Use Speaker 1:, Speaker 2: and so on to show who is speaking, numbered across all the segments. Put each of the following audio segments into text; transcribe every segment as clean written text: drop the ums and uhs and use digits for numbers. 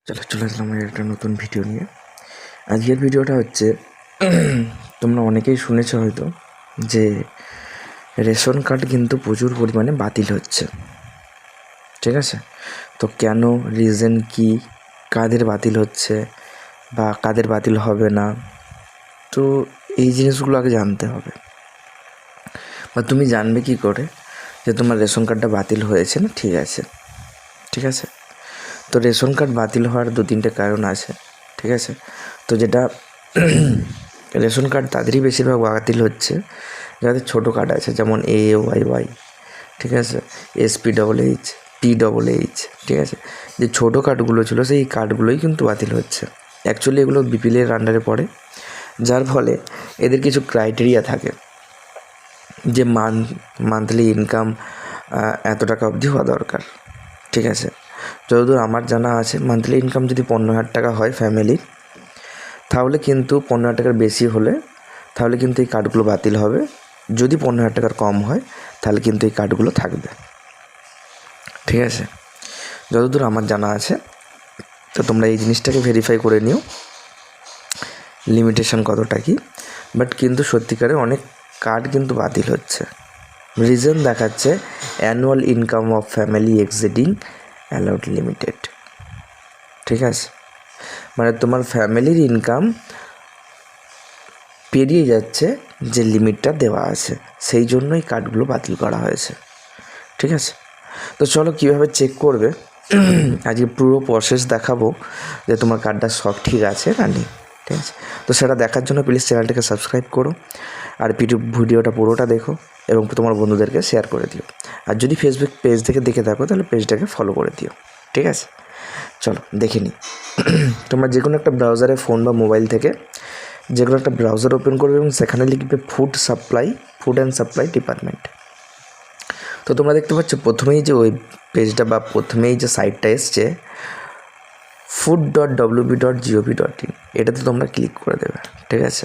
Speaker 1: চলে আসলাম একটা নতুন ভিডিও নিয়ে। আজকের ভিডিওটা হচ্ছে তোমরা অনেকেই শুনেছো হয়তো যে রেশন কার্ড কিন্তু প্রচুর পরিমাণে বাতিল হচ্ছে, ঠিক আছে? তো কেন, রিজন কি, কাদের বাতিল হচ্ছে বা কাদের বাতিল হবে না, তো এই জিনিসগুলো আগে জানতে হবে। বা তুমি জানবে কি করে যে তোমার রেশন কার্ডটা বাতিল হয়েছে না ঠিক আছে? তো রেশন কার্ড বাতিল হওয়ার 2-3টে কারণ আছে, ঠিক আছে? তো যেটা রেশন কার্ড তাদেরই বেশিরভাগ বাতিল হচ্ছে যাদের ছোটো কার্ড আছে, যেমন AAYY, ঠিক আছে, SPHH, PHH, ঠিক আছে? যে ছোটো কার্ডগুলো ছিল সেই কার্ডগুলোই কিন্তু বাতিল হচ্ছে। অ্যাকচুয়ালি এগুলো BPL-এর আন্ডারে পড়ে, যার ফলে এদের কিছু ক্রাইটেরিয়া থাকে যে মান্থলি ইনকাম এত টাকা অবধি হওয়া দরকার, ঠিক আছে? যতদূর আমার জানা আছে মান্থলি ইনকাম যদি 15,000 টাকা হয় ফ্যামিলির, তাহলে কিন্তু 15,000 টাকার বেশি হলে তাহলে কিন্তু এই কার্ডগুলো বাতিল হবে। যদি 15,000 টাকার কম হয় তাহলে কিন্তু এই কার্ডগুলো থাকবে, ঠিক আছে? যতদূর আমার জানা আছে। তো তোমরা এই জিনিসটাকে ভেরিফাই করে নিও লিমিটেশন কতটা কি। বাট কিন্তু সত্যিকারে অনেক কার্ড কিন্তু বাতিল হচ্ছে। রিজন দেখাচ্ছে annual income of family exceeding allowed limited, ঠিক আছে? মানে তোমার ফ্যামিলির ইনকাম পেরিয়ে যাচ্ছে যে লিমিটটা দেওয়া আছে, সেই জন্যই কার্ডগুলো বাতিল করা হয়েছে, ঠিক আছে? তো চলো কীভাবে চেক করবে আজকে পুরো প্রসেস দেখাবো যে তোমার কার্ডটা সব ঠিক আছে না নেই, ঠিক আছে? তো সেটা দেখার জন্য প্লিজ চ্যানেলটাকে সাবস্ক্রাইব করো আর ভিডিওটা পুরোটা দেখো এবং তোমার বন্ধুদেরকে শেয়ার করে দিও। আর যদি ফেসবুক পেজ থেকে দেখে থাকো তাহলে পেজটাকে ফলো করে দিও, ঠিক আছে? চলো দেখে নিই। তোমরা যে কোনো একটা ব্রাউজারে, ফোন বা মোবাইল থেকে যে কোনো একটা ব্রাউজার ওপেন করবে এবং সেখানে লিখবে ফুড অ্যান্ড সাপ্লাই ডিপার্টমেন্ট। তো তোমরা দেখতে পাচ্ছ প্রথমেই যে ওয়েব পেজটা বা প্রথমেই যে সাইটটা এসছে food.wb.gov.in, এটাতে তোমরা ক্লিক করে দেবে, ঠিক আছে?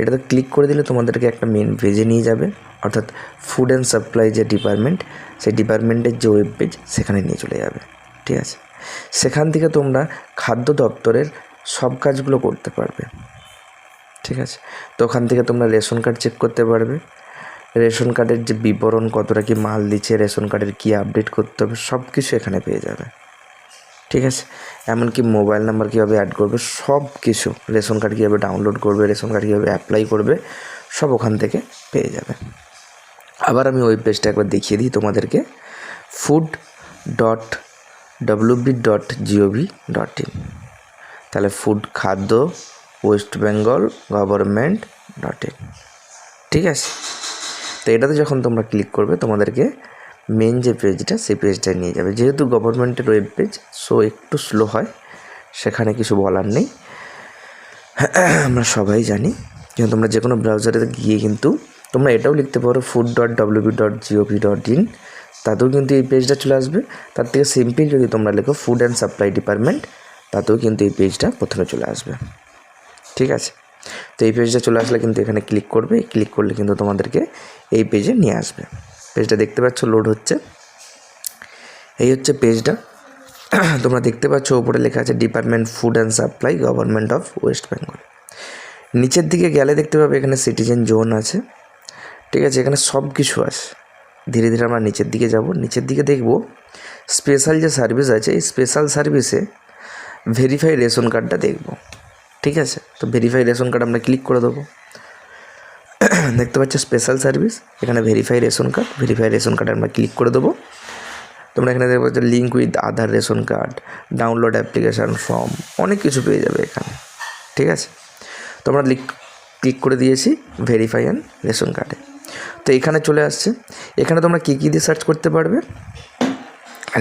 Speaker 1: এটাতে ক্লিক করে দিলে তোমাদেরকে একটা মেন পেজে নিয়ে যাবে, অর্থাৎ ফুড অ্যান্ড সাপ্লাই যে ডিপার্টমেন্ট, সেই ডিপার্টমেন্টের যে ওয়েব পেজ সেখানে নিয়ে চলে যাবে, ঠিক আছে? সেখান থেকে তোমরা খাদ্য দপ্তরের সব কাজগুলো করতে পারবে, ঠিক আছে? তো ওখান থেকে তোমরা রেশন কার্ড চেক করতে পারবে, রেশন কার্ডের যে বিবরণ, কতটা কি মাল দিচ্ছে, রেশন কার্ডের কী আপডেট করতে হবে, সব কিছু এখানে পেয়ে যাবে, ঠিক আছে? এমনকি মোবাইল নাম্বার কীভাবে অ্যাড করবে, সব কিছু, রেশন কার্ড কীভাবে ডাউনলোড করবে, রেশন কার্ড কীভাবে অ্যাপ্লাই করবে, সব ওখান থেকে পেয়ে যাবে। আবার আমি ওয়েব পেজটা একবার দেখিয়ে দিই তোমাদেরকে, food.wb.gov.in, তাহলে ফুড, খাদ্য, ওয়েস্ট বেঙ্গল গভর্নমেন্ট.in, ঠিক আছে? তো এটাতে যখন তোমরা ক্লিক করবে তোমাদেরকে মেন যে পেজটা, সেই পেজটায় নিয়ে যাবে। যেহেতু গভর্নমেন্টের ওয়েব পেজ, সো একটু স্লো হয়, সেখানে কিছু বলার নেই, আমরা সবাই জানি। কিন্তু তোমরা যে কোনো ব্রাউজারে গিয়ে কিন্তু তোমরা এটাও লিখতে পারো food.wb.gov.in, তাতেও কিন্তু এই পেজটা চলে আসবে। তার থেকে সিম্পল যদি তোমরা লেখো ফুড অ্যান্ড সাপ্লাই ডিপার্টমেন্ট, তাতেও কিন্তু এই পেজটা প্রথমে চলে আসবে, ঠিক আছে? তো এই পেজটা চলে আসলে কিন্তু এখানে ক্লিক করবে, ক্লিক করলে কিন্তু তোমাদেরকে এই পেজে নিয়ে আসবে। পেজটা দেখতে পাচ্ছ লোড হচ্ছে, এই হচ্ছে পেজটা। তোমরা দেখতে পাচ্ছ ওপরে লেখা আছে department food and supply government of West Bengal. নিচের দিকে গেলে দেখতে পাবে এখানে সিটিজেন জোন আছে, ঠিক আছে? এখানে সব কিছু আছে। ধীরে ধীরে আমরা নিচের দিকে যাব, নিচের দিকে দেখব স্পেশাল যে সার্ভিস আছে, এই স্পেশাল সার্ভিসে ভেরিফাই রেশন কার্ডটা দেখব, ঠিক আছে? তো ভেরিফাই রেশন কার্ড আমরা ক্লিক করে দেবো। দেখতে পাচ্ছ স্পেশাল সার্ভিস, এখানে ভেরিফাই রেশন কার্ড আমরা ক্লিক করে দেবো। তোমরা এখানে দেখতে পাচ্ছ link with Aadhaar ration card, download application form, অনেক কিছু পেয়ে যাবে এখানে, ঠিক আছে? তোমরা ক্লিক করে দিয়েছি ভেরিফাই অ্যান্ড রেশন কার্ডে। তো এখানে চলে আসছে, এখানে তোমরা কী দিয়ে সার্চ করতে পারবে,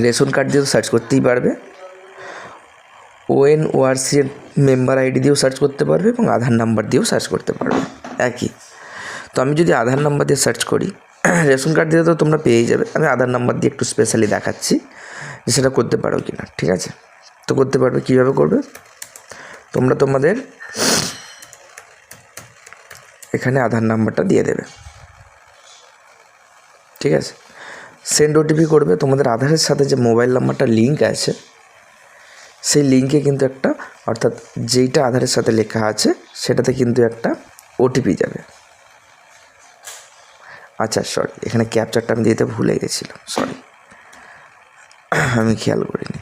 Speaker 1: রেশন কার্ড দিয়েও সার্চ করতেই পারবে, ONORC মেম্বার আইডি দিয়েও সার্চ করতে পারবে এবং আধার নাম্বার দিয়েও সার্চ করতে পারবে, একই। তো আমি যদি আধার নাম্বার দিয়ে সার্চ করি, রেশন কার্ড দিয়ে তো তোমরা পেয়েই যাবে, আমি আধার নাম্বার দিয়ে একটু স্পেশালি দেখাচ্ছি যে সেটা করতে পারো কি না, ঠিক আছে? তো করতে পারবে। কীভাবে করবে, তোমরা তোমাদের এখানে আধার নাম্বারটা দিয়ে দেবে, ঠিক আছে? সেন্ড OTP করবে, তোমাদের আধারের সাথে যে মোবাইল নাম্বারটা লিঙ্ক আছে সেই লিঙ্কে কিন্তু একটা, অর্থাৎ যেইটা আধারের সাথে লেখা আছে সেটাতে কিন্তু একটা ওটিপি যাবে। আচ্ছা সরি, এখানে ক্যাপচারটা আমি দিতে ভুলে গেছিলাম, সরি, আমি খেয়াল করিনি,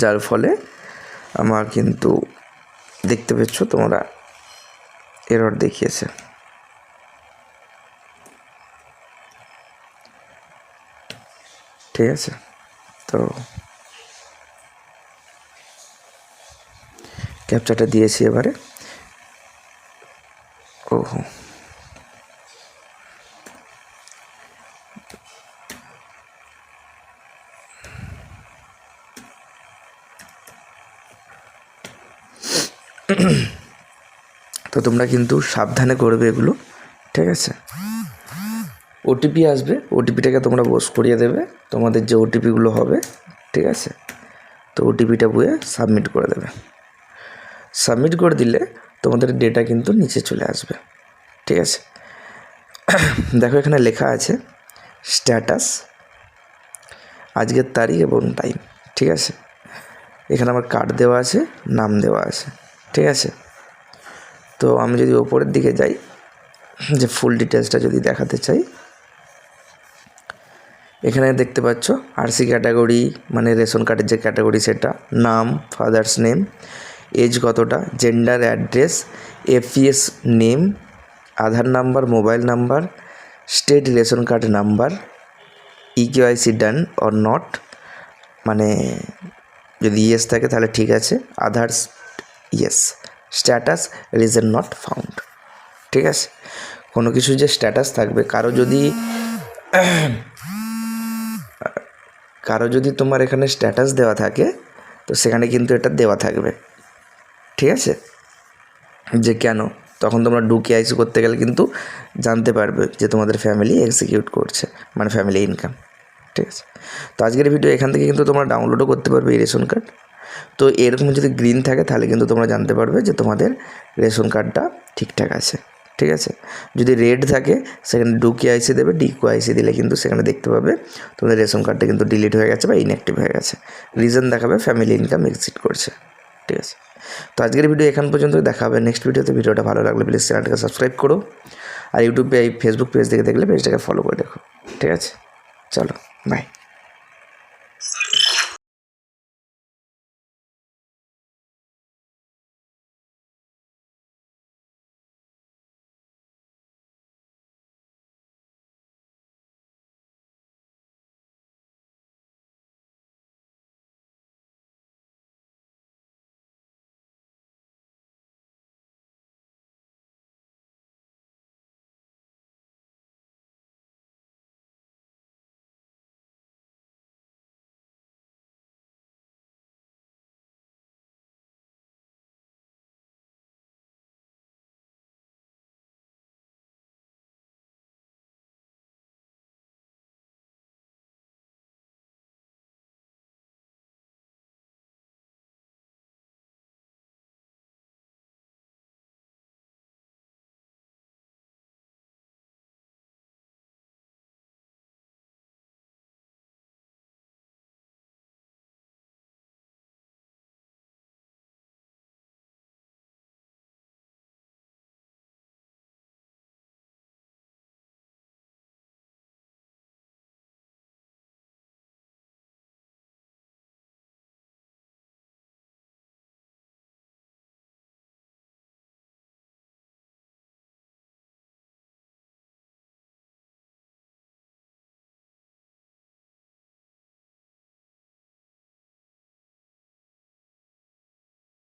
Speaker 1: যার ফলে আমার কিন্তু দেখতে পেয়েছো তোমরা এরর দেখিয়েছে। ঠিক আছে, তো ক্যাপচারটা দিয়েছি এবারে। ওহো, তো তোমরা কিন্তু সাবধানে করবে এগুলো, ঠিক আছে। ওটিপি আসবে, ওটিপিটাকে তোমরা বস করিয়ে দেবে, তোমাদের যে ওটিপিগুলো হবে, ঠিক আছে। তো ওটিপিটা বুয়ে সাবমিট করে দেবে। সাবমিট করে দিলে তোমাদের ডেটা কিন্তু নিচে চলে আসবে, ঠিক আছে। দেখো এখানে লেখা আছে স্ট্যাটাস, আজকের তারিখ এবং টাইম, ঠিক আছে। এখানে আমার কার্ড দেওয়া আছে, নাম দেওয়া আছে, ঠিক আছে। তো আমি যদি ওপরের দিকে যাই, যে ফুল ডিটেলসটা যদি দেখাতে চাই, এখানে দেখতে পাচ্ছ আরসি ক্যাটাগরি, মানে রেশন কার্ডের যে ক্যাটাগরি সেটা, নাম, ফাদার্স নেম, এজ কতটা, gender, address, FPS name, Aadhaar number, mobile number, state ration card number, eKYC done or not, মানে যদি ইয়েস থাকে তাহলে ঠিক আছে, Aadhaar's yes, status reason not found, ঠিক আছে। কোনো কিছু যে স্ট্যাটাস থাকবে, কারো যদি তোমার এখানে স্ট্যাটাস দেওয়া থাকে তো সেখানে কিন্তু এটা দেওয়া থাকবে, ঠিক আছে, যে কেন, তখন তোমরা কেওয়াইসি করতে গেলে কিন্তু জানতে পারবে যে তোমাদের ফ্যামিলি এক্সিকিউট করছে, মানে ফ্যামিলি ইনকাম, ঠিক আছে। তো আজকের ভিডিও এখান থেকে কিন্তু তোমরা ডাউনলোডও করতে পারবে এই রেশন কার্ড। তো এরকম যদি গ্রিন থাকে তাহলে কিন্তু তোমরা জানতে পারবে যে তোমাদের রেশন কার্ডটা ঠিকঠাক আছে, ঠিক আছে। যদি রেড থাকে সেখানে কেওয়াইসি দেবে, কেওয়াইসি দিলে কিন্তু সেখানে দেখতে পাবে তোমাদের রেশন কার্ডটা কিন্তু ডিলিট হয়ে গেছে বা ইনঅ্যাক্টিভ হয়ে গেছে, রিজন দেখাবে ফ্যামিলি ইনকাম এক্সিট করছে, ঠিক আছে। তো আজকের ভিডিও এখান পর্যন্ত, দেখা হবে নেক্সট ভিডিওতে। ভিডিওটা ভালো লাগলে প্লিজ চ্যানেলটাকে সাবস্ক্রাইব করো, আর ইউটিউবে এই ফেসবুক পেজ থেকে দেখলে পেজটাকে ফলো করে দেখো, ঠিক আছে। চলো বাই।